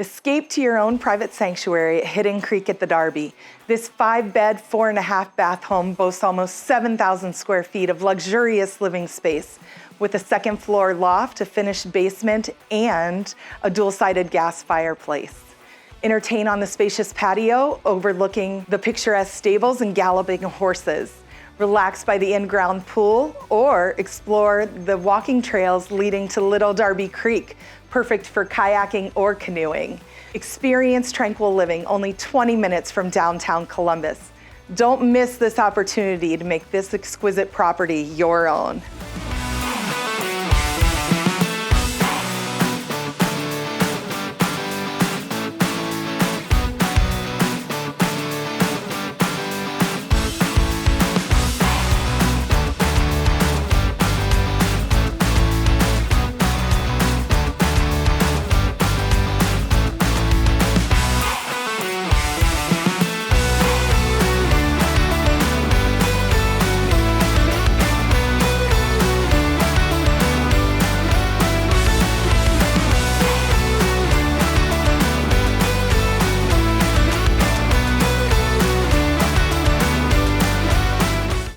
Escape to your own private sanctuary at Hidden Creek at the Darby. This 5-bed, 4.5-bath home boasts almost 7,000 square feet of luxurious living space with a second-floor loft, a finished basement, and a dual-sided gas fireplace. Entertain on the spacious patio overlooking the picturesque stables and galloping horses. Relax by the in-ground pool or explore the walking trails leading to Little Darby Creek, perfect for kayaking or canoeing. Experience tranquil living only 20 minutes from downtown Columbus. Don't miss this opportunity to make this exquisite property your own.